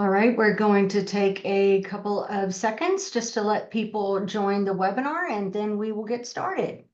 All right, we're going to take a couple of seconds just to let people join the webinar, and then we will get started.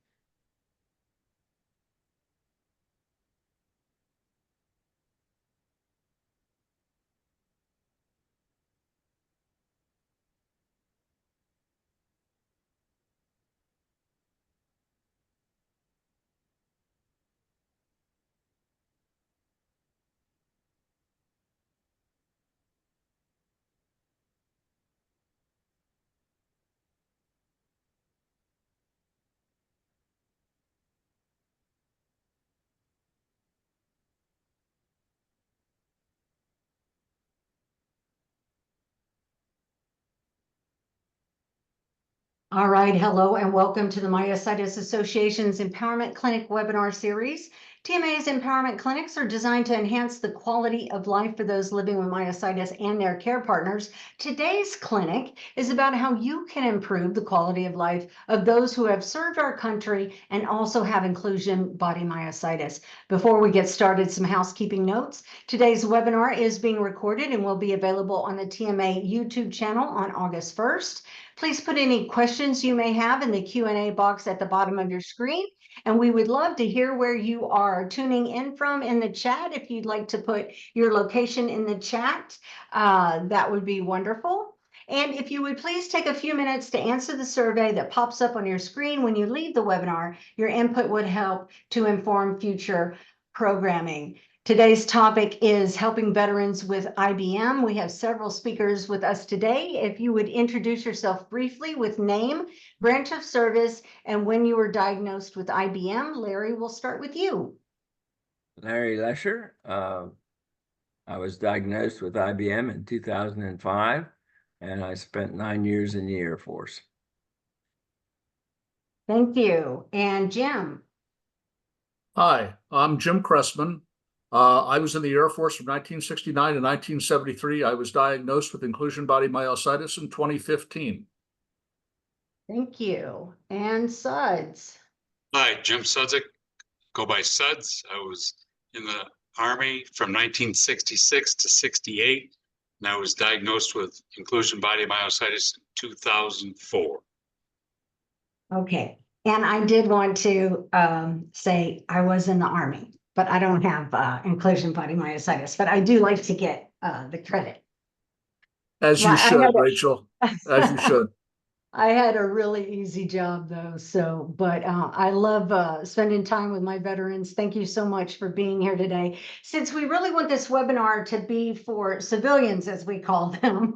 All right, hello and welcome to the Myositis Association's Empowerment Clinic webinar series. TMA's empowerment clinics are designed to enhance the quality of life for those living with myositis and their care partners. Today's clinic is about how you can improve the quality of life of those who have served our country and also have inclusion body myositis. Before we get started, some housekeeping notes. Today's webinar is being recorded and will be available on the TMA YouTube channel on August 1st. Please put any questions you may have in the Q&A box at the bottom of your screen, and we would love to hear where you are tuning in from in the chat. If you'd like to put your location in the chat, that would be wonderful. And if you would please take a few minutes to answer the survey that pops up on your screen when you leave the webinar, your input would help to inform future programming. Today's topic is helping veterans with IBM. We have several speakers with us today. If you would introduce yourself briefly with name, branch of service, and when you were diagnosed with IBM. Larry, we'll start with you. Larry Lesher. I was diagnosed with IBM in 2005, and I spent 9 years in the Air Force. Thank you. And Jim. Hi, I'm Jim Cressman. I was in the Air Force from 1969 to 1973. I was diagnosed with inclusion body myositis in 2015. Thank you. And Suds. Hi, Jim Sudzik. Go by Suds. I was in the Army from 1966 to 68, and I was diagnosed with inclusion body myositis in 2004. Okay. And I did want to say I was in the Army, but I don't have inclusion body myositis, but I do like to get the credit. As you should, Rachel, as you should. I had a really easy job though, but I love spending time with my veterans. Thank you so much for being here today. Since we really want this webinar to be for civilians, as we call them,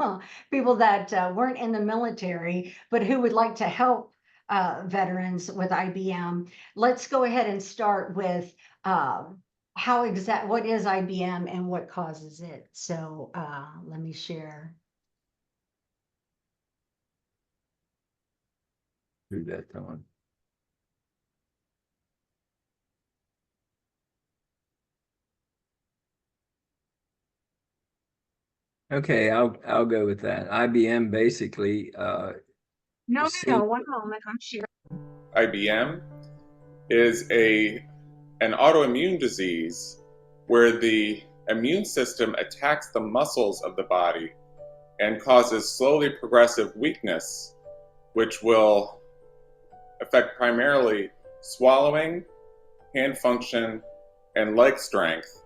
people that weren't in the military, but who would like to help veterans with IBM, let's go ahead and start with what is IBM and what causes it. So let me share. Do that one. Okay, I'll go with that. IBM basically No, one moment, I'm sure. IBM is an autoimmune disease where the immune system attacks the muscles of the body and causes slowly progressive weakness, which will affect primarily swallowing, hand function, and leg strength,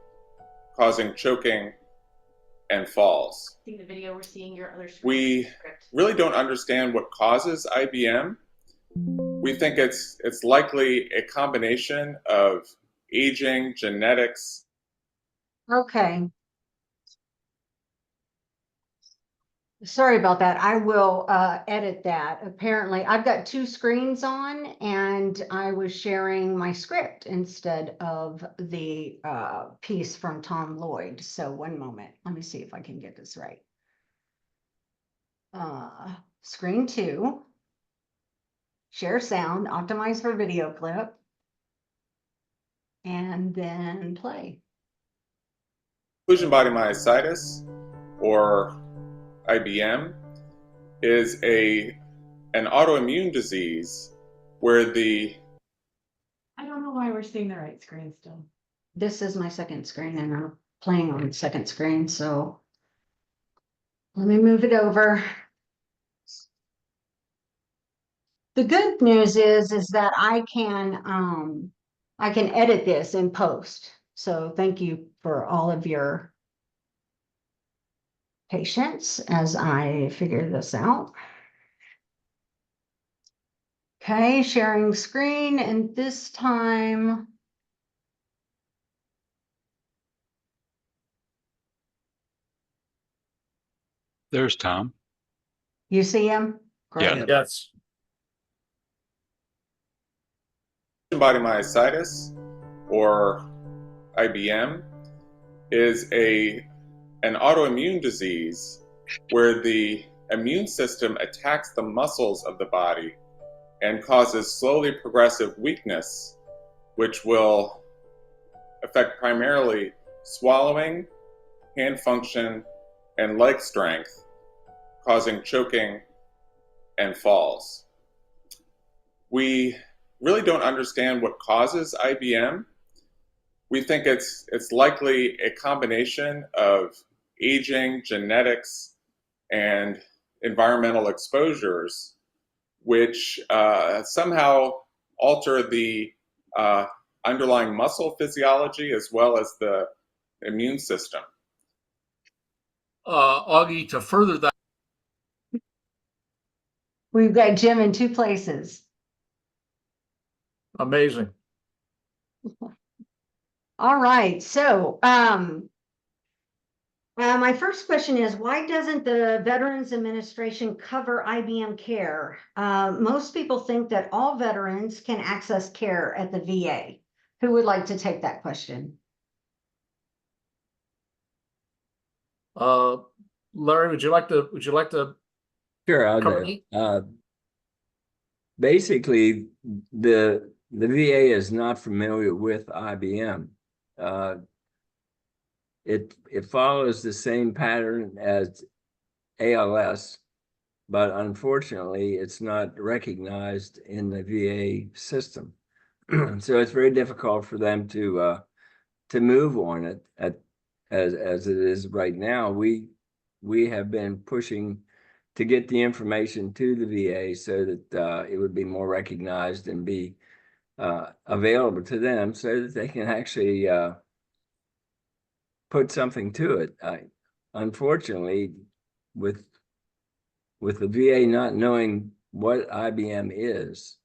causing choking and falls. Seeing the video, we're seeing your other screen. We really don't understand what causes IBM. We think it's likely a combination of aging, genetics. Okay. Sorry about that. I will edit that. Apparently, I've got two screens on and I was sharing my script instead of the piece from Tom Lloyd. So one moment. Let me see if I can get this right. Screen 2. Share sound, optimize for video clip. And then play. Inclusion body myositis, or IBM, is an autoimmune disease where the... I don't know why we're seeing the right screen still. This is my second screen and I'm playing on the second screen, so Let me move it over. The good news is that I can edit this in post. So thank you for all of your patience as I figure this out. Okay, sharing screen, and this time There's Tom. you see him? Yeah. Great. Yes. Inclusion Body Myositis, or IBM, is an autoimmune disease where the immune system attacks the muscles of the body and causes slowly progressive weakness, which will affect primarily swallowing, hand function, and leg strength, causing choking and falls. We really don't understand what causes IBM. We think it's likely a combination of aging, genetics, and environmental exposures, which somehow alter the underlying muscle physiology as well as the immune system. Augie, to further that, We've got Jim in two places. amazing. All right, so my first question is, why doesn't the Veterans Administration cover IBM care? Most people think that all veterans can access care at the VA. Who would like to take that question? Larry, would you like to Sure, I'll cover do. it? Basically, the VA is not familiar with IBM. It follows the same pattern as ALS, but unfortunately, it's not recognized in the VA system. So it's very difficult for them to move on it as it is right now. We have been pushing to get the information to the VA so that it would be more recognized and be available to them so that they can actually put something to it. Unfortunately, with the VA not knowing what IBM is,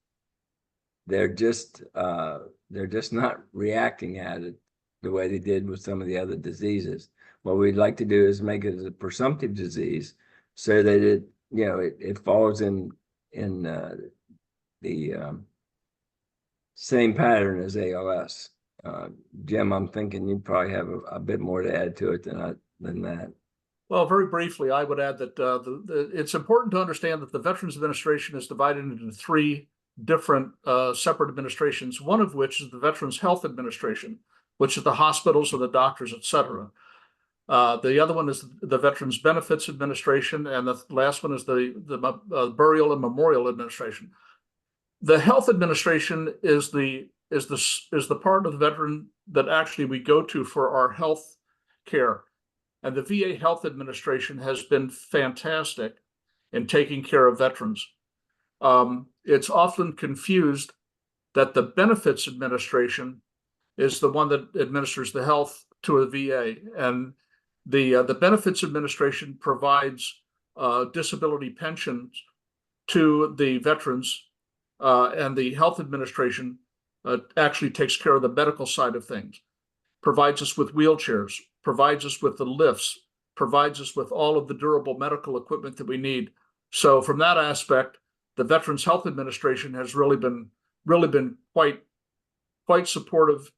they're just not reacting at it the way they did with some of the other diseases. What we'd like to do is make it a presumptive disease so that it falls in the same pattern as ALS. Jim, I'm thinking you probably have a bit more to add to it than that. Well, very briefly, I would add that it's important to understand that the Veterans Administration is divided into three different separate administrations, one of which is the Veterans Health Administration, which is the hospitals or the doctors, et cetera. The other one is the Veterans Benefits Administration, and the last one is the Burial and Memorial Administration. The Health Administration is the part of the veteran that actually we go to for our health care. And the VA Health Administration has been fantastic in taking care of veterans. It's often confused that the Benefits Administration is the one that administers the health to a VA. And the Benefits Administration provides disability pensions to the veterans, and the Health Administration actually takes care of the medical side of things, provides us with wheelchairs, provides us with the lifts, provides us with all of the durable medical equipment that we need. So from that aspect, the Veterans Health Administration has really been quite supportive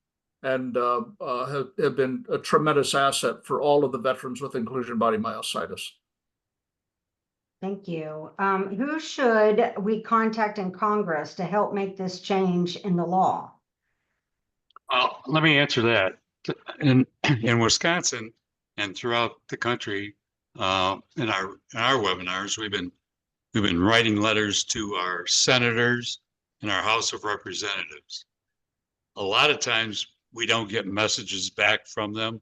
and have been a tremendous asset for all of the veterans with inclusion body myositis. Thank you. Who should we contact in Congress to help make this change in the law? Let me answer that. In Wisconsin and throughout the country, in our webinars, we've been writing letters to our senators and our House of Representatives. A lot of times we don't get messages back from them,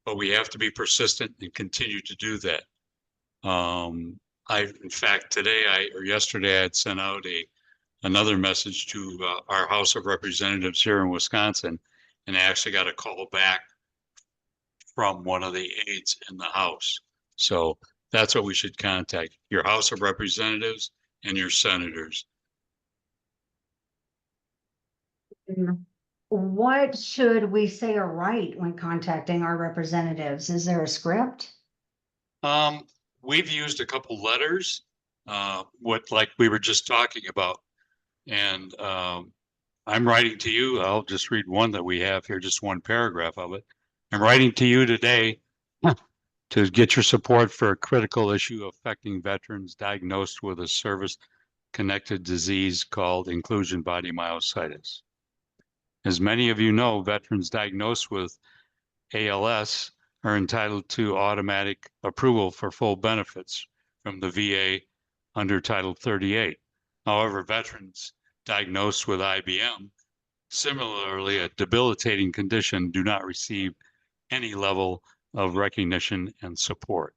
but we have to be persistent and continue to do that. In fact, yesterday, I had sent out another message to our House of Representatives here in Wisconsin, and I actually got a call back from one of the aides in the House. So that's what we should contact, your House of Representatives and your senators. What should we say or write when contacting our representatives? Is there a script? We've used a couple letters, like we were just talking about. And I'm writing to you. I'll just read one that we have here, just one paragraph of it. I'm writing to you today to get your support for a critical issue affecting veterans diagnosed with a service-connected disease called Inclusion Body Myositis. As many of you know, veterans diagnosed with ALS are entitled to automatic approval for full benefits from the VA under Title 38. However, veterans diagnosed with IBM, similarly a debilitating condition, do not receive any level of recognition and support.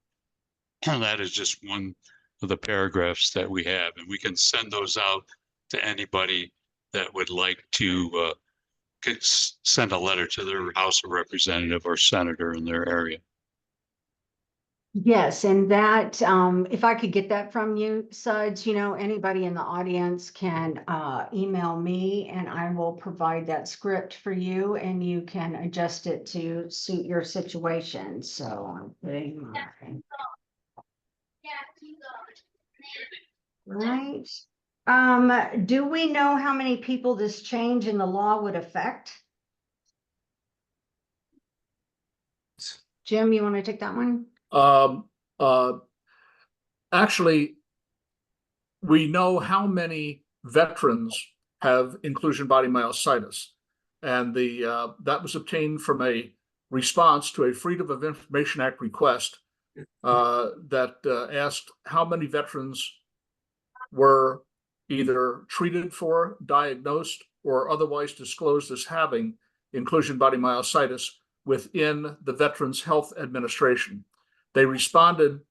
And that is just one of the paragraphs that we have, and we can send those out to anybody that would like to send a letter to their House of Representative or senator in their area. Yes, and that, if I could get that from you, Suds, anybody in the audience can email me and I will provide that script for you and you can adjust it to suit your situation. So I'm putting my... Right. Do we know how many people this change in the law would affect? Jim, you want to take that one? Actually, we know how many veterans have inclusion body myositis, and that was obtained from a response to a Freedom of Information Act request that asked how many veterans were either treated for, diagnosed, or otherwise disclosed as having inclusion body myositis within the Veterans Health Administration. They responded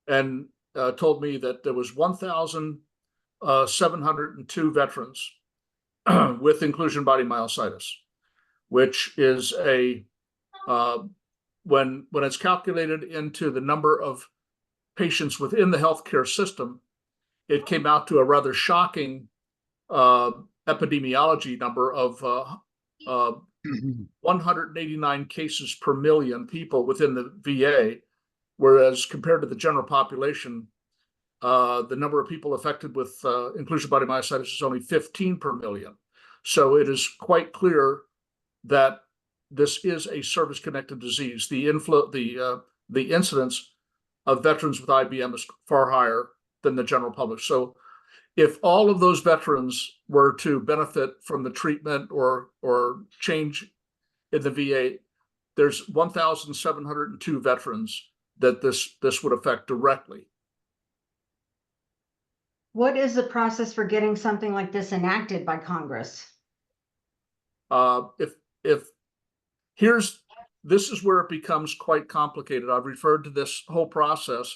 and told me that there was 1,702 veterans with inclusion body myositis, which is when it's calculated into the number of patients within the healthcare system, it came out to a rather shocking epidemiology number of 189 cases per million people within the VA, whereas compared to the general population, the number of people affected with inclusion body myositis is only 15 per million. So it is quite clear that this is a service-connected disease. The incidence of veterans with IBM is far higher than the general public. So if all of those veterans were to benefit from the treatment or change in the VA, there's 1,702 veterans that this would affect directly. What is the process for getting something like this enacted by Congress? This is where it becomes quite complicated. I've referred to this whole process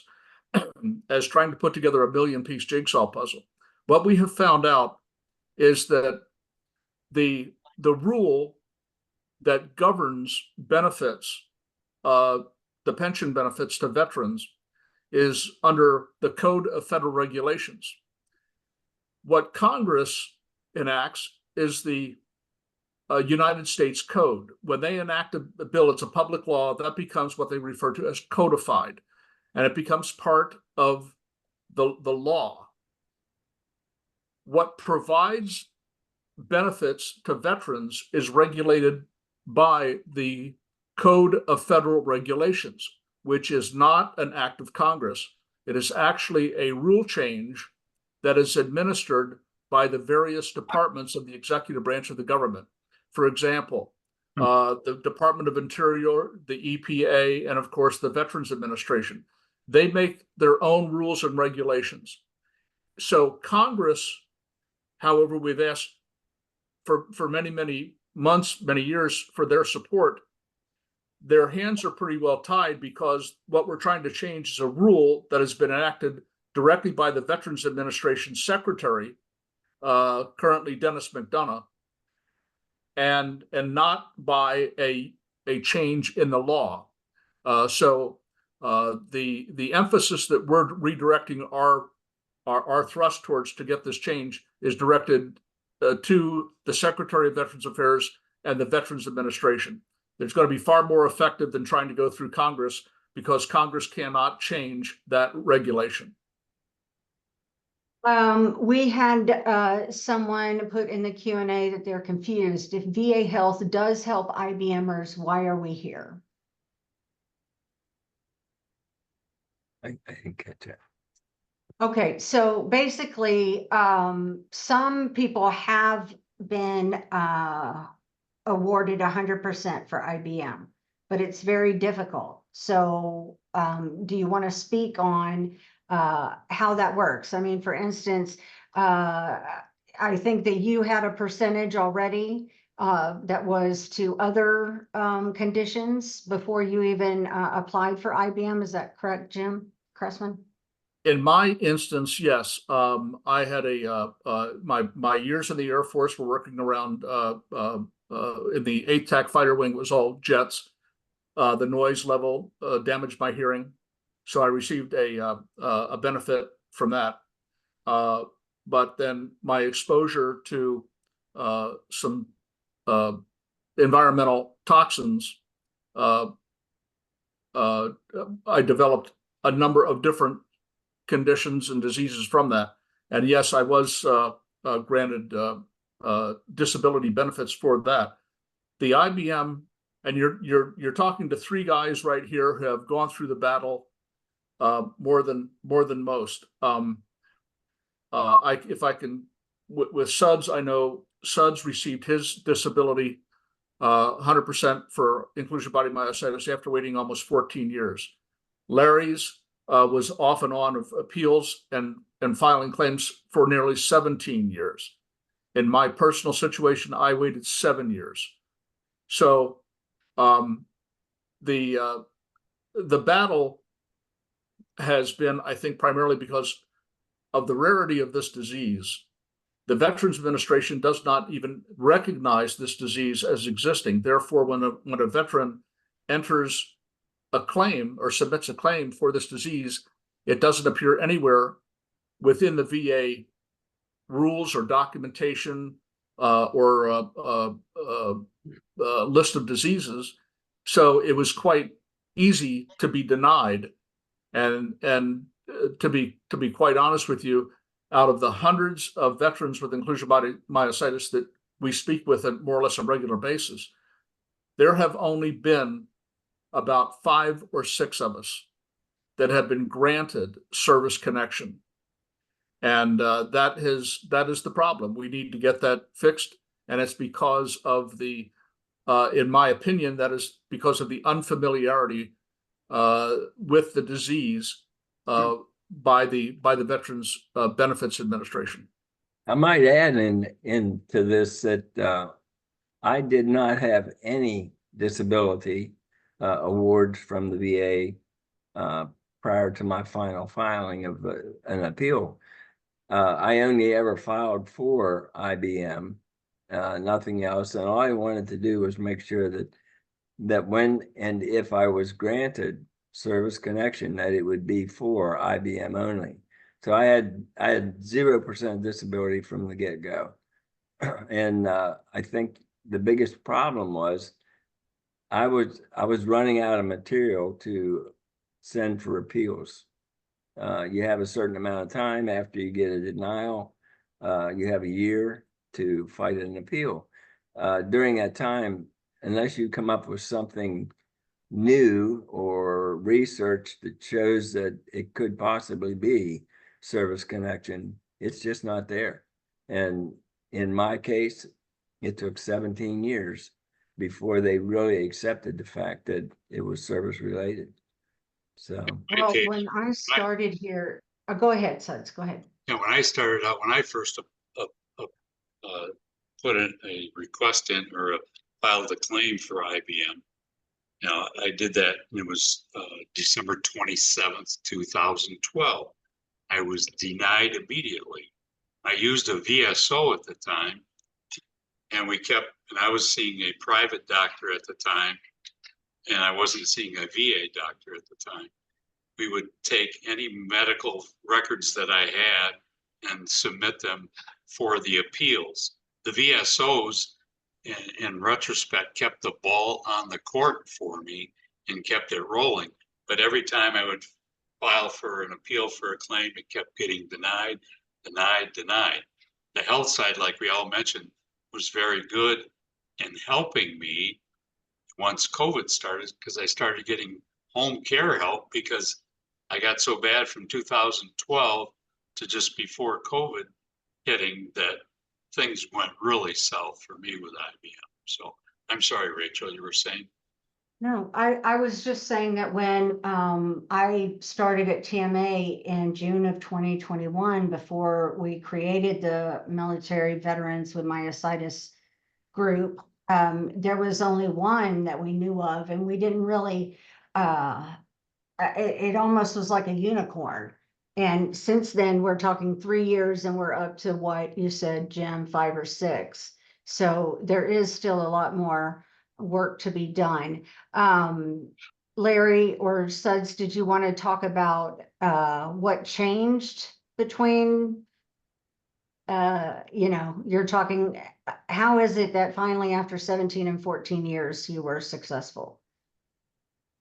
as trying to put together a million-piece jigsaw puzzle. What we have found out is that the rule that governs benefits, the pension benefits to veterans, is under the Code of Federal Regulations. What Congress enacts is the United States Code. When they enact a bill, it's a public law, that becomes what they refer to as codified, and it becomes part of the law. What provides benefits to veterans is regulated by the Code of Federal Regulations, which is not an act of Congress. It is actually a rule change that is administered by the various departments of the executive branch of the government. For example, the Department of Interior, the EPA, and of course the Veterans Administration. They make their own rules and regulations. So Congress, however, we've asked for many, many months, many years for their support. their hands are pretty well tied, because what we're trying to change is a rule that has been enacted directly by the Veterans Administration Secretary, currently Dennis McDonough, and not by a change in the law. So the emphasis that we're redirecting our thrust towards to get this change is directed to the Secretary of Veterans Affairs and the Veterans Administration. It's going to be far more effective than trying to go through Congress, because Congress cannot change that regulation. We had someone put in the Q&A that they're confused. If VA Health does help IBMers, why are we here? I didn't catch that. Okay, so basically, some people have been awarded 100% for IBM, but it's very difficult. So do you want to speak on how that works? I mean, for instance, I think that you had a percentage already that was to other conditions before you even applied for IBM. Is that correct, Jim Cressman? In my instance, yes. I had my years in the Air Force were working around in the 8th TAC fighter wing. It was all jets. The noise level damaged my hearing, so I received a benefit from that. But then my exposure to some environmental toxins, I developed a number of different conditions and diseases from that. And yes, I was granted disability benefits for that. The IBM, and you're talking to 3 guys right here who have gone through the battle more than most. If I can, with Suds, I know Suds received his disability 100% for inclusion body myositis after waiting almost 14 years. Larry's was off and on of appeals and filing claims for nearly 17 years. In my personal situation, I waited 7 years. So the battle has been, I think, primarily because of the rarity of this disease. The Veterans Administration does not even recognize this disease as existing. Therefore, when a veteran enters a claim or submits a claim for this disease, it doesn't appear anywhere within the VA rules or documentation or list of diseases. So it was quite easy to be denied. And to be quite honest with you, out of the hundreds of veterans with inclusion body myositis that we speak with on more or less a regular basis, there have only been about 5 or 6 of us that have been granted service connection. And that is the problem. We need to get that fixed. And it's because of the, in my opinion, that is because of the unfamiliarity with the disease by the Veterans Benefits Administration. I might add into this that I did not have any disability awards from the VA prior to my final filing of an appeal. I only ever filed for IBM, nothing else. And all I wanted to do was make sure that when and if I was granted service connection, that it would be for IBM only. So I had 0% disability from the get-go. And I think the biggest problem was I was running out of material to send for appeals. You have a certain amount of time after you get a denial. You have a year to fight an appeal. During that time, unless you come up with something new or research that shows that it could possibly be service connection, it's just not there. And in my case, it took 17 years before they really accepted the fact that it was service related. So Well, when I started here, go ahead, Suds, go ahead. Yeah, when I started out, when I first put in a request in or filed a claim for IBM, Now, I did that, and it was December 27th, 2012. I was denied immediately. I used a VSO at the time, and I was seeing a private doctor at the time, and I wasn't seeing a VA doctor at the time. We would take any medical records that I had and submit them for the appeals. The VSOs, in retrospect, kept the ball on the court for me and kept it rolling. But every time I would file for an appeal for a claim, it kept getting denied, denied, denied. The health side, like we all mentioned, was very good in helping me once COVID started, because I started getting home care help because I got so bad from 2012 to just before COVID hitting that things went really south for me with IBM. So I'm sorry, Rachel, you were saying? No, I was just saying that when I started at TMA in June of 2021, before we created the Military Veterans with Myositis group, there was only one that we knew of, and we didn't really, it almost was like a unicorn. And since then, we're talking 3 years, and we're up to what you said, Jim, 5 or 6. So there is still a lot more work to be done. Larry or Suds, did you want to talk about what changed between, you're talking, how is it that finally after 17 and 14 years you were successful?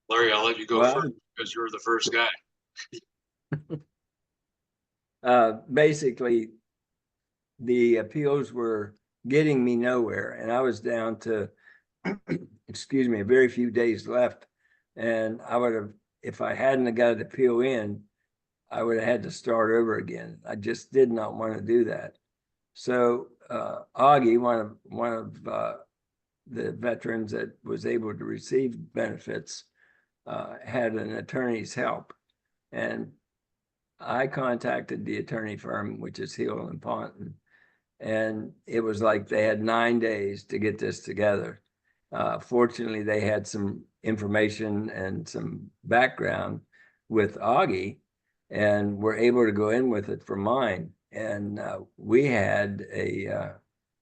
Larry, I'll let you go Well, first because you were the first guy. Basically, the appeals were getting me nowhere, and I was down to, excuse me, a very few days left. And I would have, if I hadn't got an appeal in, I would have had to start over again. I just did not want to do that. So Augie, one of the veterans that was able to receive benefits, had an attorney's help, and I contacted the attorney firm, which is Hill and Ponton, and it was like they had 9 days to get this together. Fortunately, they had some information and some background with Augie, and were able to go in with it for mine. And we had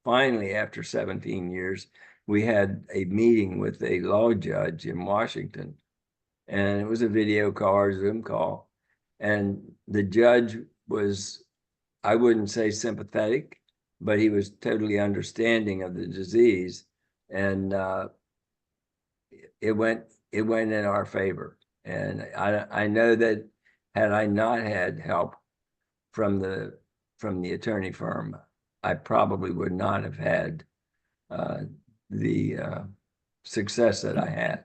finally, after 17 years, we had a meeting with a law judge in Washington, and it was a video call or Zoom call. And the judge was, I wouldn't say sympathetic, but he was totally understanding of the disease. And it went in our favor. And I know that had I not had help from the attorney firm, I probably would not have had the success that I had.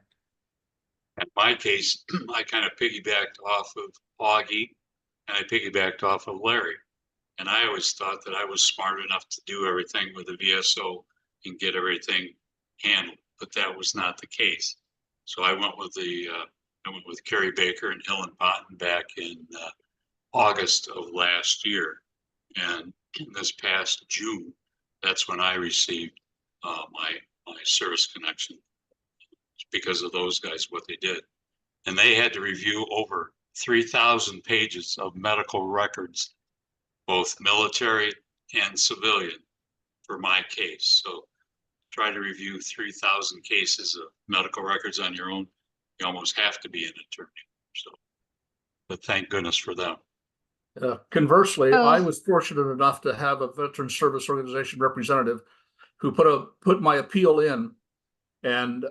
In my case, I kind of piggybacked off of Augie, and I piggybacked off of Larry. And I always thought that I was smart enough to do everything with the VSO and get everything handled, but that was not the case. So I went with Kerry Baker and Hill and Ponton back in August of last year. And this past June, that's when I received my service connection, because of those guys, what they did. And they had to review over 3,000 pages of medical records, both military and civilian, for my case. So try to review 3,000 cases of medical records on your own. You almost have to be an attorney. So, but thank goodness for them. Conversely, Oh. I was fortunate enough to have a veteran service organization representative who put my appeal in, and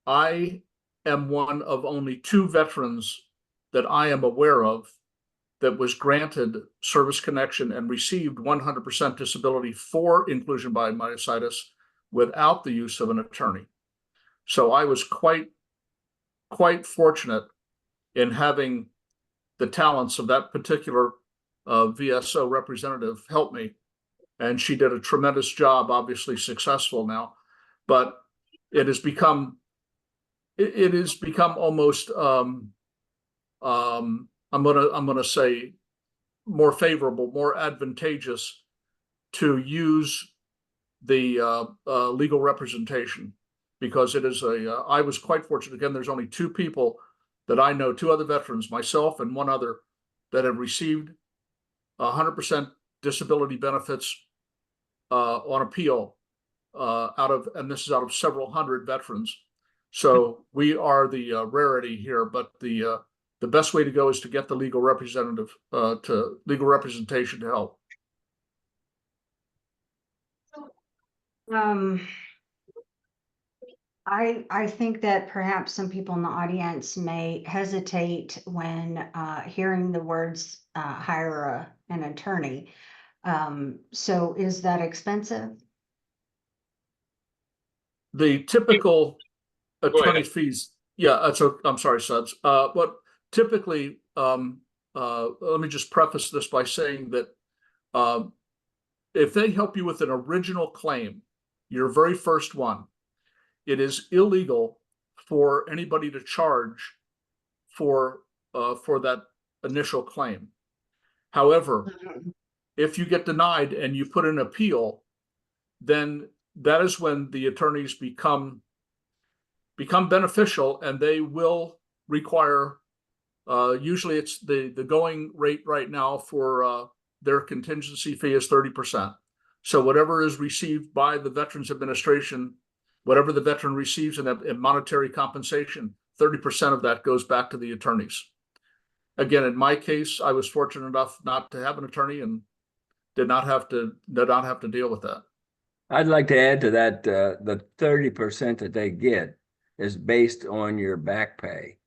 I am one of only 2 veterans that I am aware of that was granted service connection and received 100% disability for inclusion by myositis without the use of an attorney. So I was quite fortunate in having the talents of that particular VSO representative help me. And she did a tremendous job, obviously successful now, but it has become almost I'm gonna say more favorable, more advantageous to use the legal representation. because it is I was quite fortunate. Again, there's only two people that I know, two other veterans, myself and one other, that have received 100% disability benefits on appeal and this is out of several hundred veterans. So we are the rarity here, but the best way to go is to get the legal representation to help. I think that perhaps some people in the audience may hesitate when hearing the words hire an attorney. So is that expensive? The typical ahead. attorney fees, yeah, I'm sorry, Suds. But typically, let me just preface this by saying that if they help you with an original claim, your very first one, it is illegal for anybody to charge for that initial claim. However, if you get denied and you put an appeal, then that is when the attorneys become beneficial, and they will require, usually it's the going rate right now for their contingency fee is 30%. So whatever is received by the Veterans Administration, whatever the veteran receives in monetary compensation, 30% of that goes back to the attorneys. Again, in my case, I was fortunate enough not to have an attorney and did not have to deal with that. I'd like to add to that, the 30% that they get is based on your back pay.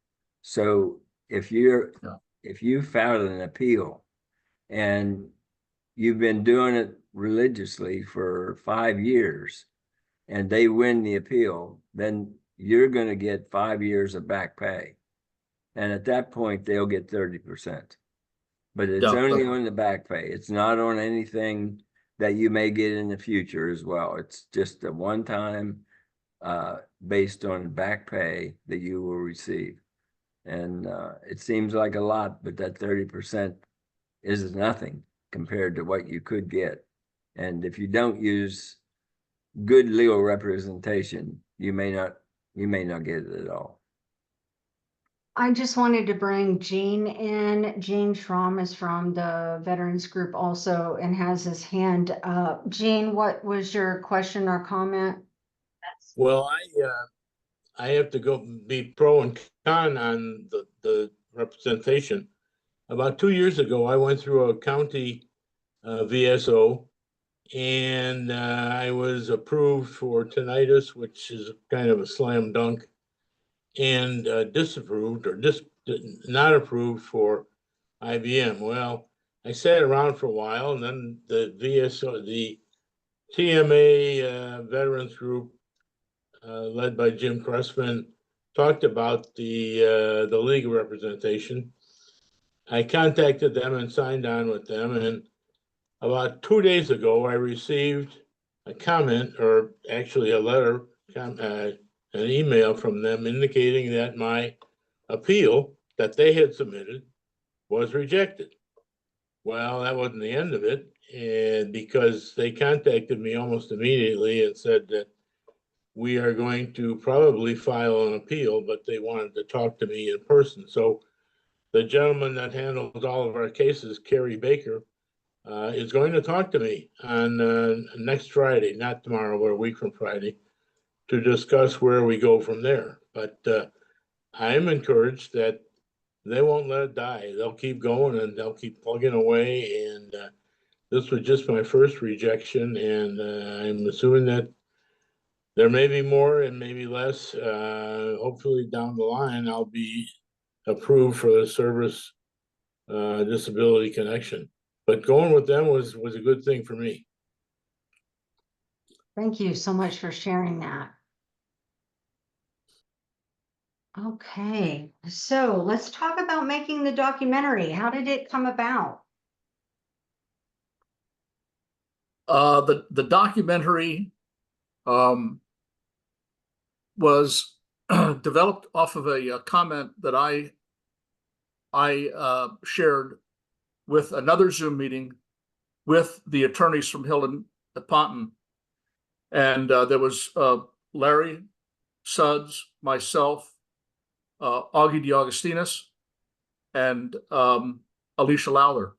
So if you filed an appeal and you've been doing it religiously for 5 years and they win the appeal, then you're going to get 5 years of back pay. And at that point, they'll get 30%. But it's only on the back pay. It's not on anything that you may get in the future as well. It's just a one-time based on back pay that you will receive. And it seems like a lot, but that 30% is nothing compared to what you could get. And if you don't use good legal representation, you may not get it at all. I just wanted to bring Gene in. Gene Schramm is from the Veterans Group also and has his hand up. Gene, what was your question or comment? Well, I have to go be pro and con on the representation. About 2 years ago, I went through a county VSO, and I was approved for tinnitus, which is kind of a slam dunk, and disapproved or not approved for IBM. Well, I sat around for a while, and then the VSO, the TMA Veterans Group, led by Jim Cressman, talked about the legal representation. I contacted them and signed on with them, and about 2 days ago, I received a comment, or actually a letter, an email from them indicating that my appeal that they had submitted was rejected. Well, that wasn't the end of it, and because they contacted me almost immediately and said that we are going to probably file an appeal, but they wanted to talk to me in person. So the gentleman that handles all of our cases, Kerry Baker, is going to talk to me on next Friday, not tomorrow, but a week from Friday, to discuss where we go from there. But I am encouraged that they won't let it die. They'll keep going and they'll keep plugging away. And this was just my first rejection, and I'm assuming that there may be more and maybe less. Hopefully down the line, I'll be approved for the service disability connection. But going with them was a good thing for me. Thank you so much for sharing that. Okay, so let's talk about making the documentary. How did it come about? The documentary was developed off of a comment that I shared with another Zoom meeting with the attorneys from Hill and Ponton. And there was Larry Suds, myself, Augie DeAugustinis, and Alicia Lowther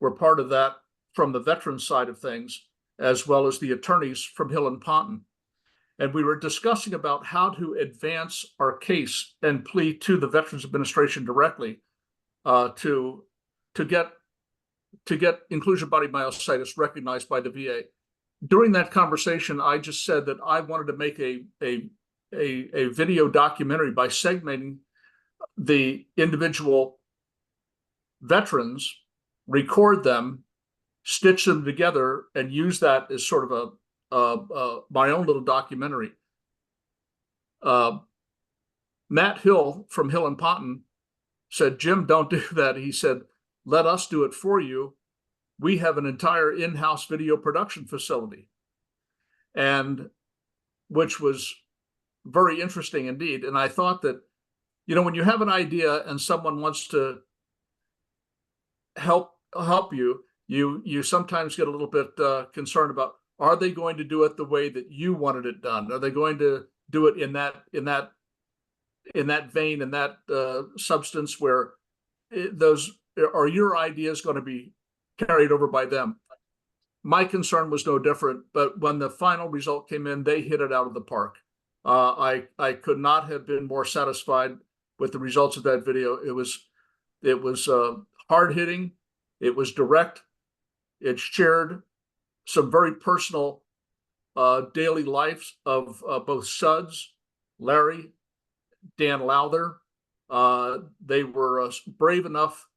were part of that from the veterans side of things, as well as the attorneys from Hill and Ponton. And we were discussing about how to advance our case and plea to the Veterans Administration directly to get inclusion body myositis recognized by the VA. During that conversation, I just said that I wanted to make a video documentary by segmenting the individual veterans, record them, stitch them together, and use that as sort of my own little documentary. Matt Hill from Hill and Ponton said, "Jim, don't do that." He said, "Let us do it for you. We have an entire in-house video production facility," and which was very interesting indeed. And I thought that, you know, when you have an idea and someone wants to help you, you sometimes get a little bit concerned about, are they going to do it the way that you wanted it done? Are they going to do it in that vein, in that substance where those are your ideas going to be carried over by them? My concern was no different, but when the final result came in, they hit it out of the park. I could not have been more satisfied with the results of that video. It was hard hitting. It was direct. It shared some very personal daily lives of both Suds, Larry, Dan Lowther. They were brave enough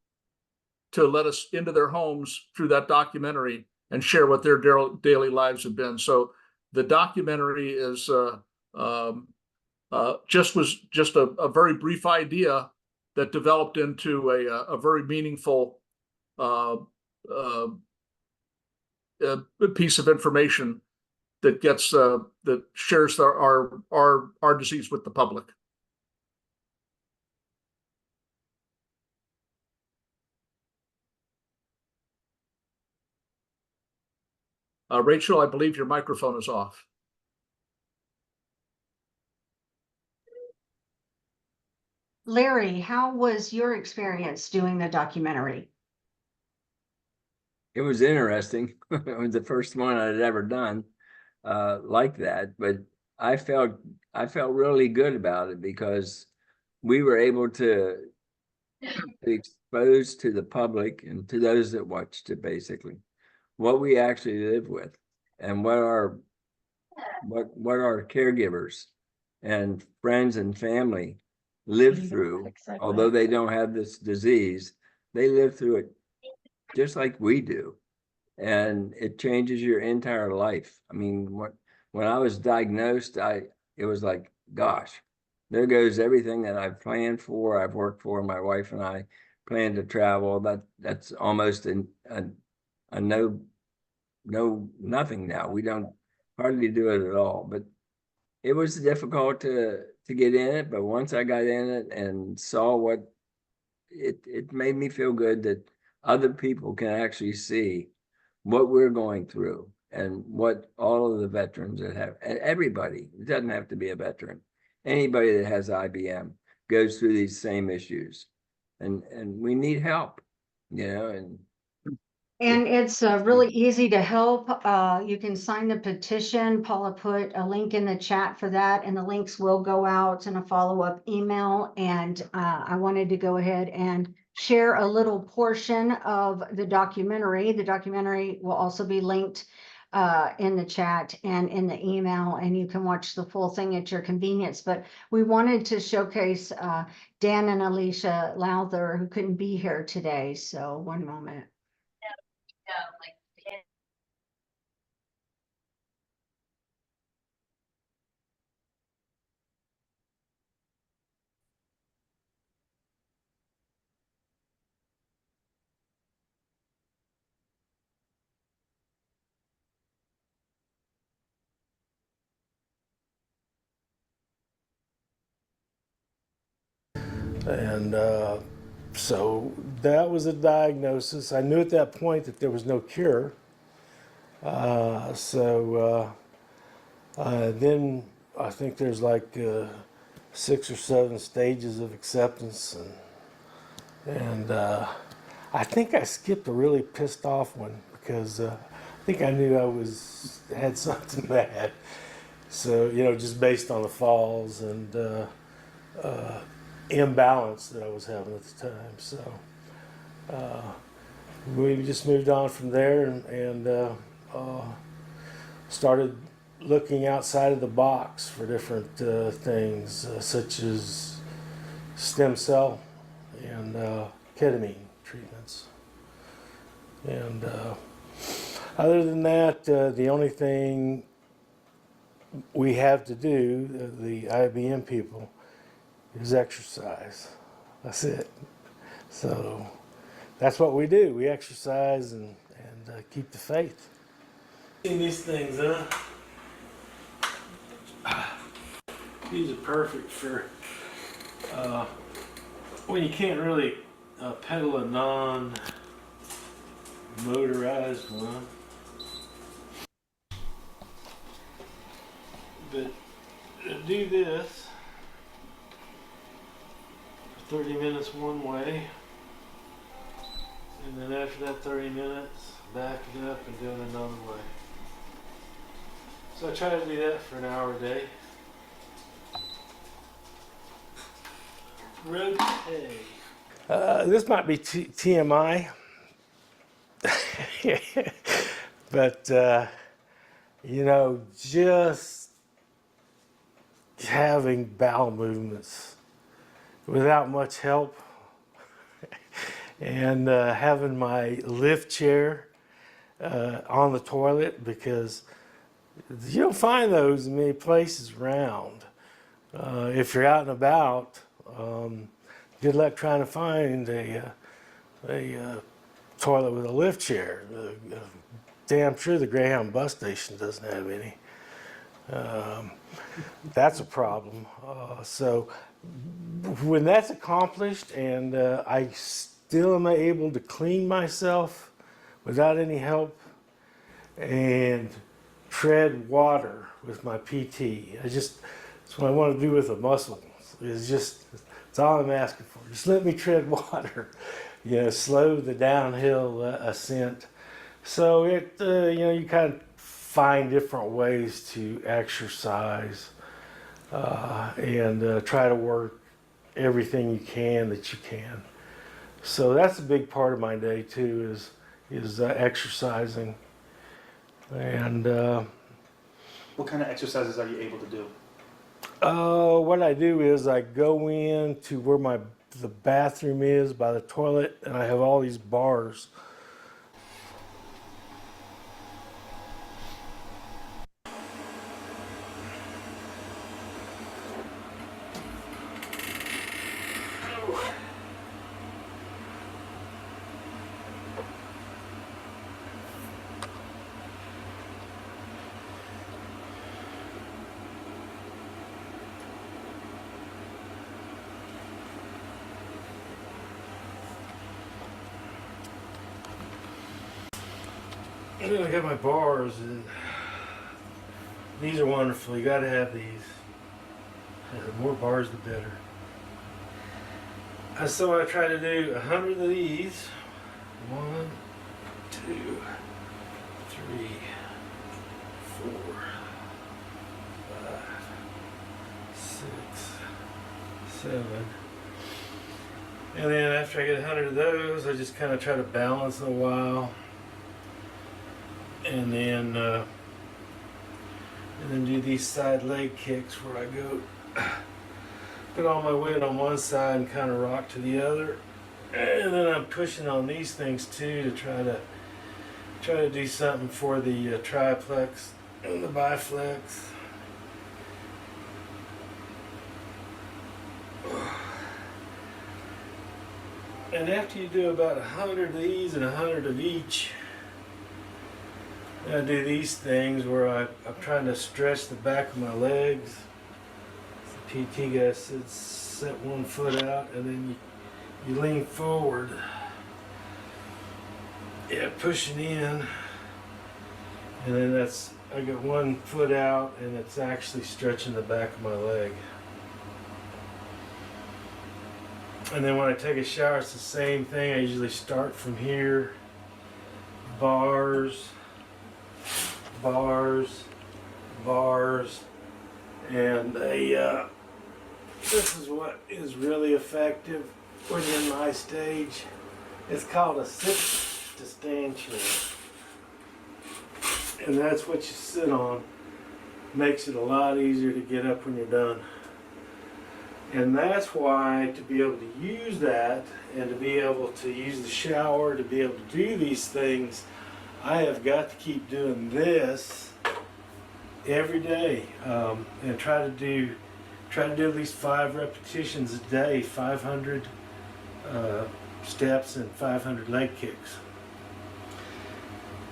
to let us into their homes through that documentary and share what their daily lives have been. So the documentary is just a very brief idea that developed into a very meaningful piece of information that gets that shares our disease with the public. Rachel, I believe your microphone is off. Larry, how was your experience doing the documentary? It was interesting. It was the first one I'd ever done like that, but I felt really good about it because we were able to expose to the public and to those that watched it basically what we actually live with and what our caregivers and friends and family live through. Although they don't have this disease, they live through it just like we do, and it changes your entire life. I mean, when I was diagnosed, it was like, gosh, there goes everything that I've planned for, I've worked for. My wife and I plan to travel. That's almost a nothing now. We don't hardly do it at all. But it was difficult to get in it. But once I got in it and saw what it made me feel good that other people can actually see what we're going through and what all of the veterans that have, and everybody, it doesn't have to be a veteran, anybody that has IBM goes through these same issues, and we need help, you know. And it's really easy to help. You can sign the petition. Paula put a link in the chat for that, and the links will go out in a follow-up email. And I wanted to go ahead and share a little portion of the documentary. The documentary will also be linked in the chat and in the email, and you can watch the full thing at your convenience. But we wanted to showcase Dan and Alicia Lowther, who couldn't be here today. So one moment. And so that was a diagnosis. I knew at that point that there was no cure. Then I think there's like 6 or 7 stages of acceptance, and I think I skipped a really pissed off one because I think I knew I had something bad. So, you know, just based on the falls and imbalance that I was having at the time. So we just moved on from there and started looking outside of the box for different things, such as stem cell and ketamine treatments. And other than that, the only thing we have to do, the IBM people, is exercise. That's it. So that's what we do. We exercise and keep the faith. Seen these things, huh? These are perfect for when you can't really pedal a non-motorized one. But do this for 30 minutes one way, and then after that 30 minutes, back it up and do it another way. So I try to do that for an hour a day. Rotate. This might be TMI, but you know, just having bowel movements without much help and having my lift chair on the toilet, because you don't find those in many places around. If you're out and about, good luck trying to find a toilet with a lift chair. Damn sure the Greyhound bus station doesn't have any. That's a problem. So when that's accomplished and I still am able to clean myself without any help and tread water with my PT, that's what I want to do with the muscle. It's all I'm asking for. Just let me tread water, you know, slow the downhill ascent. So you know, you kind of find different ways to exercise and try to work everything you can that you can. So that's a big part of my day too, is exercising. And what kind of exercises are you able to do? what I do is I go in to where the bathroom is by the toilet, and I have all these bars. And then I got my bars, and these are wonderful. You got to have these. The more bars, the better. So I try to do 100 of these. 1, 2, 3, 4, 5, 6, 7. And then after I get 100 of those, I just kind of try to balance a while. And then do these side leg kicks where I go put all my weight on one side and kind of rock to the other, and then I'm pushing on these things too to try to do something for the triplex and the biflex. And after you do about 100 of these and 100 of each, I do these things where I'm trying to stretch the back of my legs. The PT guy said set one foot out and then you lean forward. Yeah, pushing in. And then that's I got one foot out and it's actually stretching the back of my leg. And then when I take a shower, it's the same thing. I usually start from here, bars, bars, bars, and this is what is really effective when you're in my stage. It's called a sit to stand chair. And that's what you sit on. Makes it a lot easier to get up when you're done. And that's why, to be able to use that and to be able to use the shower, to be able to do these things, I have got to keep doing this every day, and try to do at least 5 repetitions a day, 500 steps and 500 leg kicks.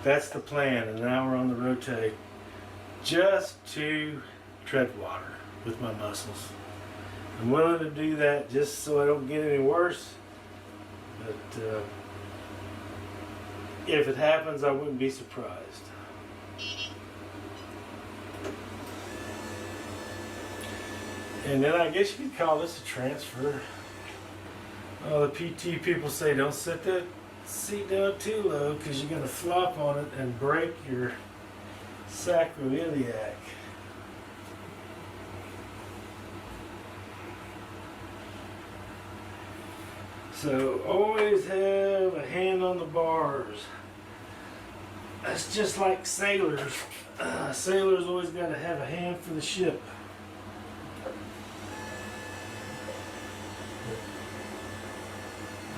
That's the plan, and now we're on the rotate just to tread water with my muscles. I'm willing to do that just so I don't get any worse, but if it happens, I wouldn't be surprised. And then I guess you could call this a transfer. The PT people say don't set that seat down too low because you're going to flop on it and break your sacroiliac. So always have a hand on the bars. That's just like sailors. Sailors always got to have a hand for the ship.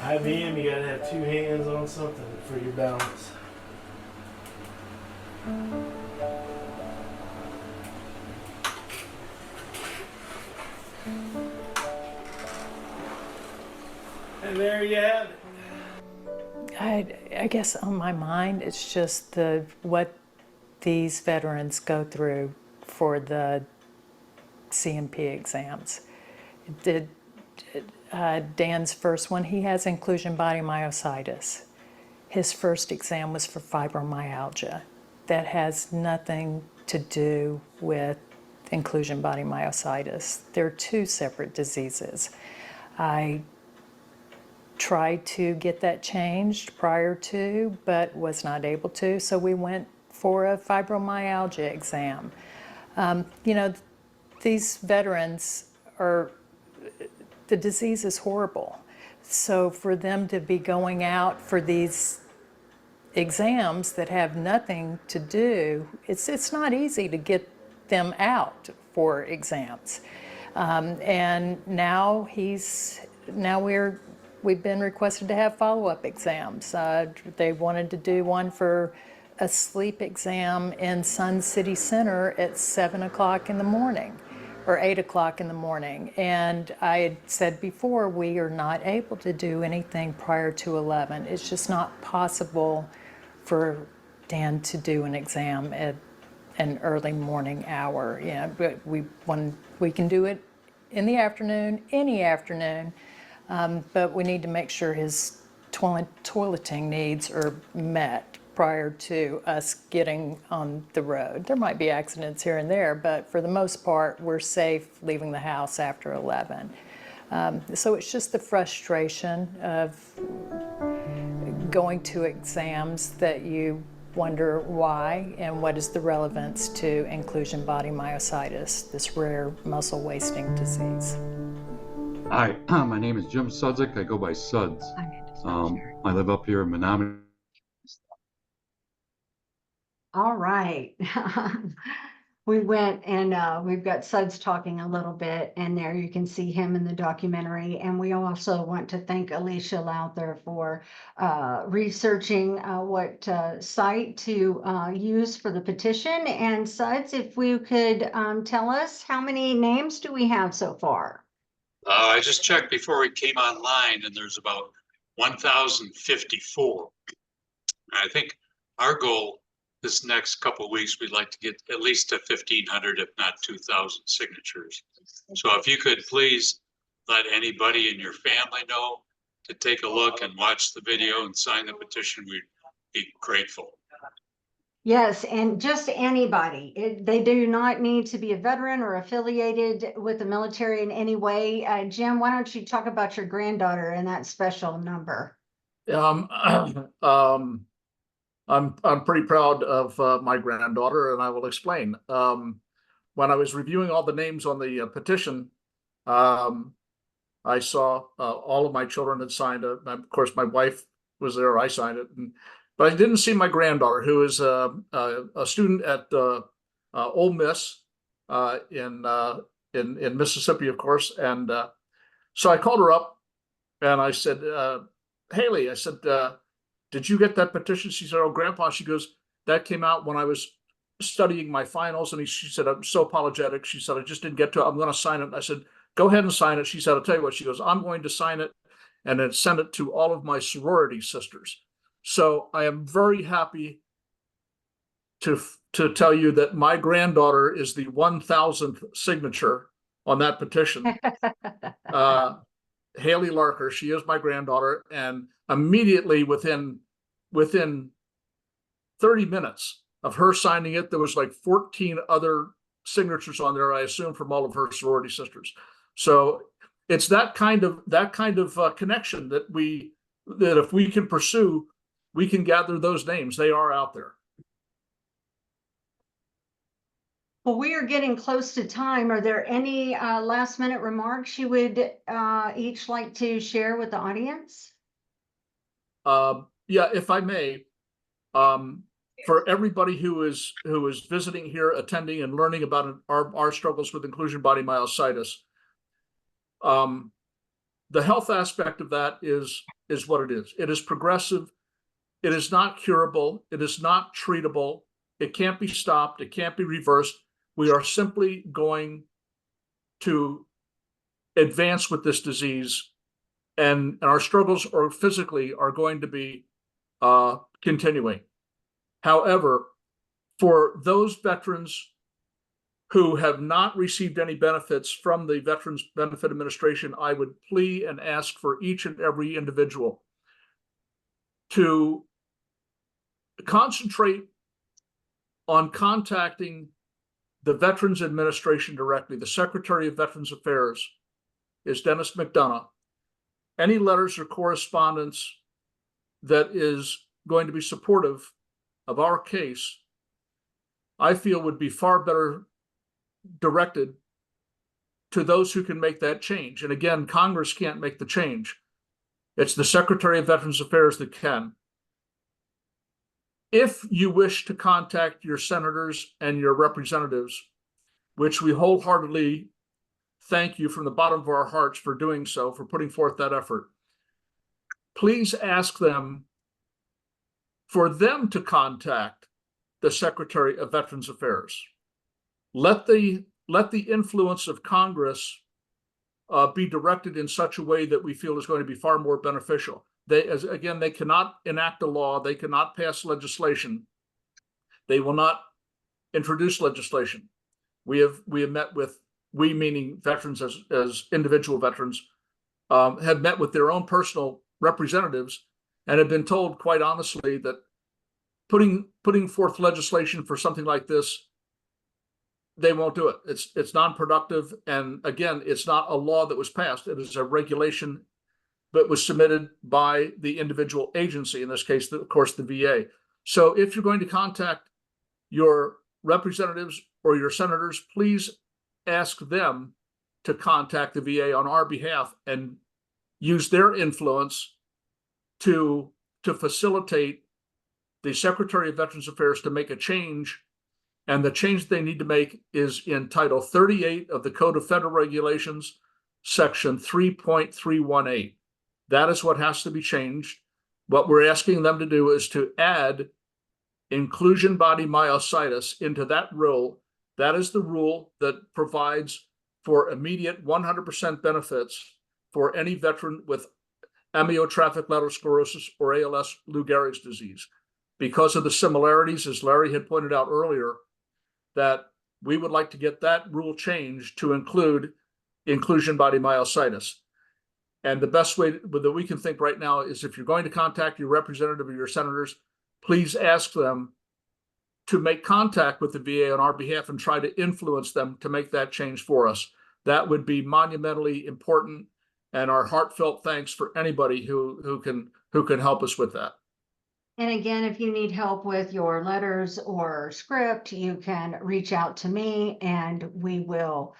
IBM, you gotta have 2 hands on something for your balance. And there you have it. I guess on my mind, it's just what these veterans go through for the CMP exams. Dan's first one, he has inclusion body myositis. His first exam was for fibromyalgia. That has nothing to do with inclusion body myositis. They're 2 separate diseases. I tried to get that changed prior to, but was not able to, so we went for a fibromyalgia exam. These veterans the disease is horrible. So for them to be going out for these exams that have nothing to do, it's not easy to get them out for exams. And now we've been requested to have follow-up exams. They wanted to do one for a sleep exam in Sun City Center at 7 o'clock in the morning. Or 8 o'clock in the morning. And I had said before, we are not able to do anything prior to 11. It's just not possible for Dan to do an exam at an early morning hour. But we can do it in the afternoon, any afternoon, but we need to make sure his toileting needs are met prior to us getting on the road. There might be accidents here and there, but for the most part, we're safe leaving the house after 11. So it's just the frustration of going to exams that you wonder why and what is the relevance to inclusion body myositis, this rare muscle wasting disease. Hi, my name is Jim Sudzik. I go by Suds. I live up here in Menominee. All right. We went and we've got Suds talking a little bit, and there you can see him in the documentary. And we also want to thank Alicia Lowther for researching what site to use for the petition. And Suds, if we could tell us, how many names do we have so far? I just checked before we came online, and there's about 1,054. I think our goal this next couple of weeks, we'd like to get at least to 1,500, if not 2,000 signatures. So if you could please let anybody in your family know to take a look and watch the video and sign the petition, we'd be grateful. Yes, and just anybody. They do not need to be a veteran or affiliated with the military in any way. Jim, why don't you talk about your granddaughter and that special number? I'm pretty proud of my granddaughter, and I will explain. When I was reviewing all the names on the petition, I saw all of my children had signed it. Of course, my wife was there. I signed it, but I didn't see my granddaughter, who is a student at Ole Miss in Mississippi, of course. And so I called her up, and I said, Haley, I said, did you get that petition? She said, oh, Grandpa. She goes, that came out when I was studying my finals. And she said, I'm so apologetic. She said, I just didn't get to it. I'm going to sign it. I said, go ahead and sign it. She said, I'll tell you what. She goes, I'm going to sign it and then send it to all of my sorority sisters. So I am very happy to tell you that my granddaughter is the 1000th signature on that petition. Haley Larker, she is my granddaughter, and immediately within 30 minutes of her signing it, there was like 14 other signatures on there, I assume from all of her sorority sisters. So it's that kind of connection that if we can pursue, we can gather those names. They are out there. Well, we are getting close to time. Are there any last minute remarks you would each like to share with the audience? Yeah, if I may, for everybody who is visiting here, attending, and learning about our struggles with inclusion body myositis, the health aspect of that is what it is. It is progressive. It is not curable. It is not treatable. It can't be stopped. It can't be reversed. We are simply going to advance with this disease, and our struggles physically are going to be continuing. However, for those veterans who have not received any benefits from the Veterans Benefit Administration, I would plea and ask for each and every individual to concentrate on contacting the Veterans Administration directly. The Secretary of Veterans Affairs is Dennis McDonough. Any letters or correspondence that is going to be supportive of our case, I feel would be far better directed to those who can make that change. And again, Congress can't make the change. It's the Secretary of Veterans Affairs that can. If you wish to contact your senators and your representatives, which we wholeheartedly thank you from the bottom of our hearts for doing so, for putting forth that effort, please ask them for them to contact the Secretary of Veterans Affairs. Let the influence of Congress be directed in such a way that we feel is going to be far more beneficial. They cannot enact a law. They cannot pass legislation. They will not introduce legislation. We have met with, we meaning veterans as individual veterans, have met with their own personal representatives and have been told quite honestly that putting forth legislation for something like this, they won't do it. It's non-productive. And again, it's not a law that was passed. It is a regulation that was submitted by the individual agency, in this case, of course, the VA. So if you're going to contact your representatives or your senators, please ask them to contact the VA on our behalf and use their influence to facilitate the Secretary of Veterans Affairs to make a change. And the change they need to make is in Title 38 of the Code of Federal Regulations, Section 3.318. That is what has to be changed. What we're asking them to do is to add inclusion body myositis into that rule. That is the rule that provides for immediate 100% benefits for any veteran with amyotrophic lateral sclerosis or ALS Lou Gehrig's disease. Because of the similarities, as Larry had pointed out earlier, that we would like to get that rule changed to include inclusion body myositis. And the best way that we can think right now is if you're going to contact your representative or your senators, please ask them to make contact with the VA on our behalf and try to influence them to make that change for us. That would be monumentally important, and our heartfelt thanks for anybody who can help us with that. And again, if you need help with your letters or script, you can reach out to me and we will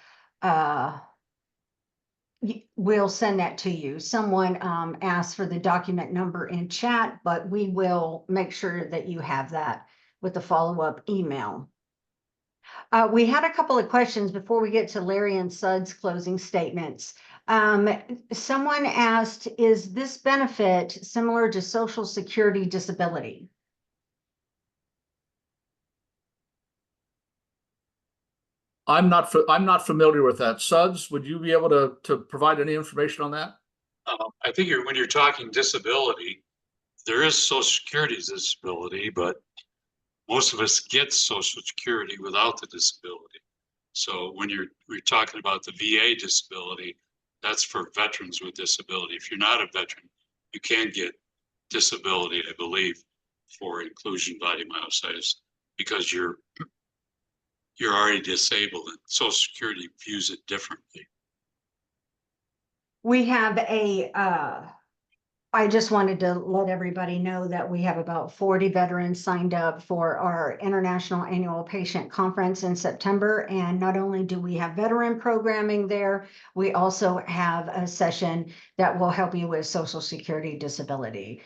we'll send that to you. Someone asked for the document number in chat, but we will make sure that you have that with the follow-up email. We had a couple of questions before we get to Larry and Sud's closing statements. Someone asked, is this benefit similar to Social Security disability? I'm not familiar with that. Suds, would you be able to provide any information on that? I think when you're talking disability, there is Social Security disability, but most of us get Social Security without the disability. So when we're talking about the VA disability, that's for veterans with disability. If you're not a veteran, you can get disability, I believe, for inclusion body myositis because you're already disabled, and Social Security views it differently. We have I just wanted to let everybody know that we have about 40 veterans signed up for our International Annual Patient Conference in September. And not only do we have veteran programming there, we also have a session that will help you with Social Security disability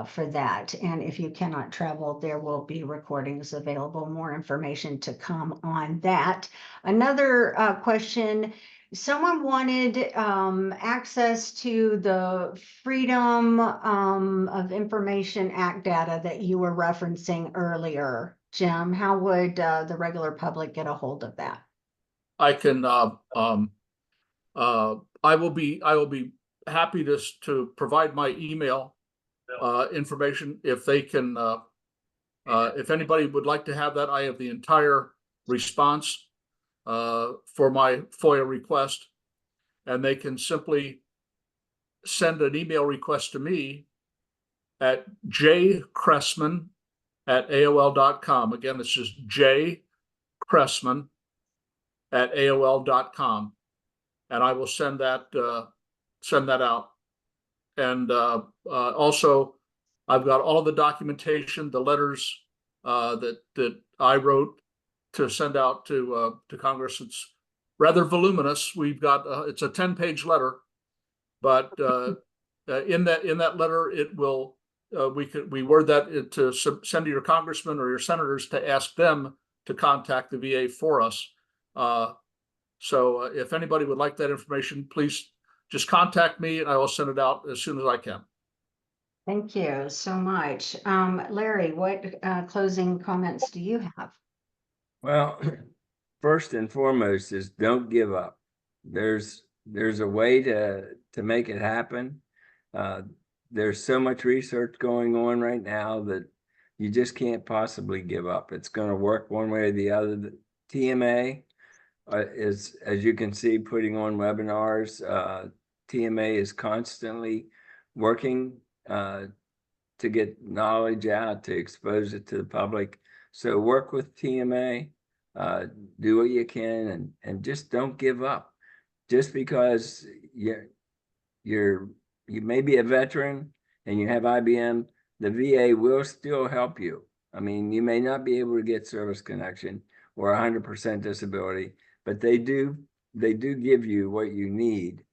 for that. And if you cannot travel, there will be recordings available, more information to come on that. Another question. Someone wanted access to the Freedom of Information Act data that you were referencing earlier. Jim, how would the regular public get a hold of that? I can. I will be happy to provide my email information if they can. If anybody would like to have that, I have the entire response for my FOIA request, and they can simply send an email request to me at jcressman@aol.com. Again, this is jcressman@aol.com, and I will send that out. And also, I've got all the documentation, the letters that I wrote to send out to Congress. It's rather voluminous. We've got it's a 10-page letter, but in that letter, it will we word that to send to your congressman or your senators to ask them to contact the VA for us. So if anybody would like that information, please just contact me and I will send it out as soon as I can. Thank you so much. Larry, what closing comments do you have? Well, first and foremost is don't give up. There's a way to make it happen. There's so much research going on right now that you just can't possibly give up. It's going to work one way or the other. The TMA is, as you can see, putting on webinars. TMA is constantly working to get knowledge out, to expose it to the public. So work with TMA, do what you can, and just don't give up. Just because you may be a veteran and you have IBM, the VA will still help you. I mean, you may not be able to get service connection or 100% disability, but they do give you what you need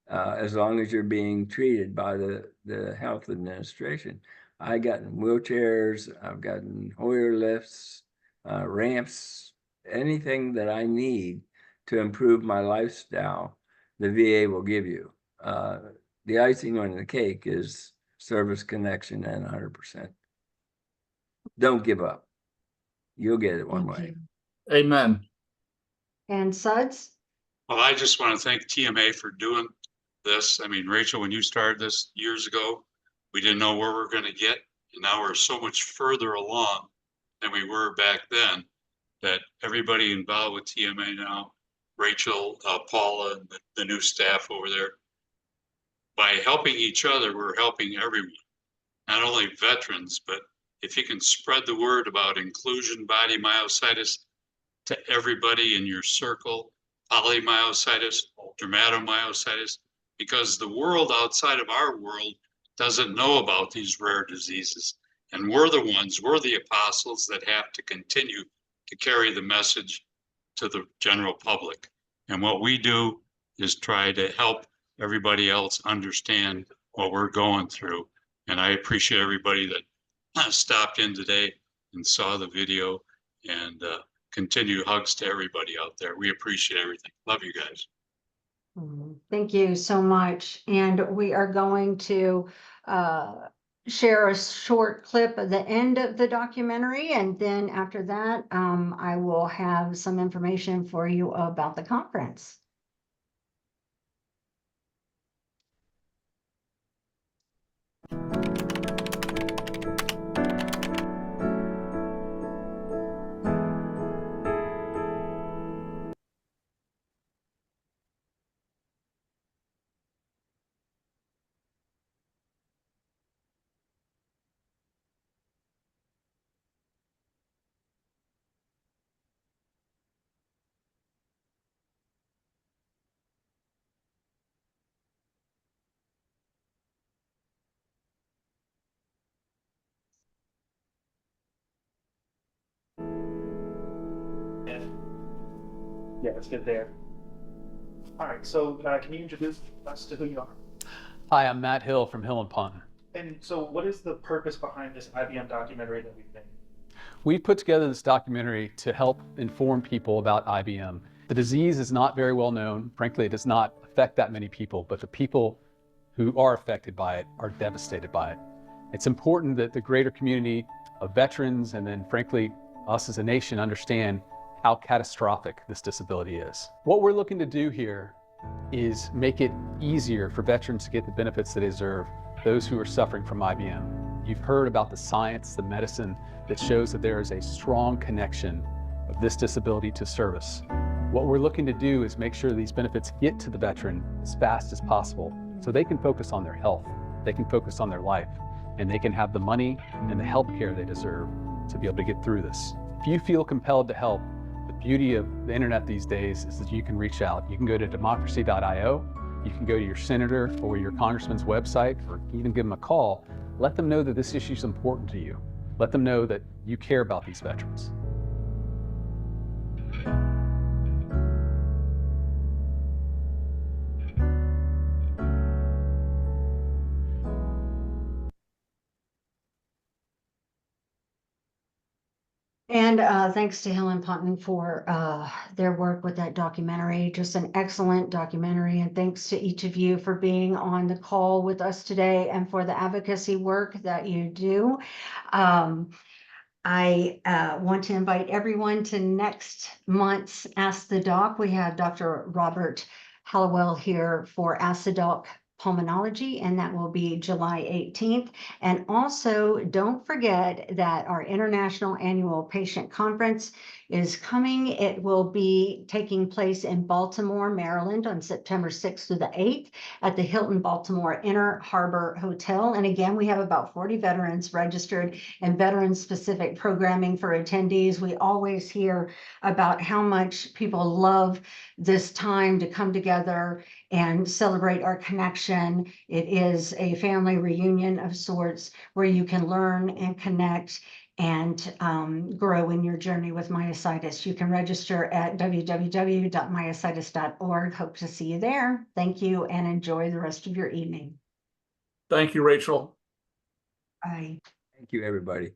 as long as you're being treated by the health administration. I got in wheelchairs, I've gotten Hoyer lifts, ramps, anything that I need to improve my lifestyle, the VA will give you. The icing on the cake is service connection and 100%. Don't give up. You'll get it one way. Amen. And Suds? Well, I just want to thank TMA for doing this. I mean, Rachel, when you started this years ago, we didn't know where we're going to get. And now we're so much further along than we were back then that everybody involved with TMA now, Rachel, Paula, and the new staff over there, by helping each other, we're helping everyone, not only veterans, but if you can spread the word about inclusion body myositis to everybody in your circle, polymyositis, dermatomyositis, because the world outside of our world doesn't know about these rare diseases. And we're the apostles that have to continue to carry the message to the general public. And what we do is try to help everybody else understand what we're going through. And I appreciate everybody that stopped in today and saw the video, and continued hugs to everybody out there. We appreciate everything. Love you guys. Thank you so much. And we are going to share a short clip at the end of the documentary. And then after that, I will have some information for you about the conference. Yeah, it's good there. All right, so can you introduce us to who you are? Hi, I'm Matt Hill from Hill and Putnam. And so what is the purpose behind this IBM documentary that we've made? We put together this documentary to help inform people about IBM. The disease is not very well known. Frankly, it does not affect that many people, but the people who are affected by it are devastated by it. It's important that the greater community of veterans and then frankly, us as a nation understand how catastrophic this disability is. What we're looking to do here is make it easier for veterans to get the benefits that they deserve, those who are suffering from IBM. You've heard about the science, the medicine that shows that there is a strong connection of this disability to service. What we're looking to do is make sure these benefits get to the veteran as fast as possible so they can focus on their health, they can focus on their life, and they can have the money and the health care they deserve to be able to get through this. If you feel compelled to help, the beauty of the internet these days is that you can reach out. You can go to democracy.io, you can go to your senator or your congressman's website, or even give them a call. Let them know that this issue is important to you. Let them know that you care about these veterans. And thanks to Hill and Putnam for their work with that documentary. Just an excellent documentary. And thanks to each of you for being on the call with us today and for the advocacy work that you do. I want to invite everyone to next month's Ask the Doc. We have Dr. Robert Hallowell here for Ask the Doc Pulmonology, and that will be July 18th. And also, don't forget that our International Annual Patient Conference is coming. It will be taking place in Baltimore, Maryland on September 6th through the 8th at the Hilton Baltimore Inner Harbor Hotel. And again, we have about 40 veterans registered and veteran-specific programming for attendees. We always hear about how much people love this time to come together and celebrate our connection. It is a family reunion of sorts where you can learn and connect and grow in your journey with myositis. You can register at www.myositis.org. Hope to see you there. Thank you and enjoy the rest of your evening. Thank you, Rachel. Bye. Thank you, everybody.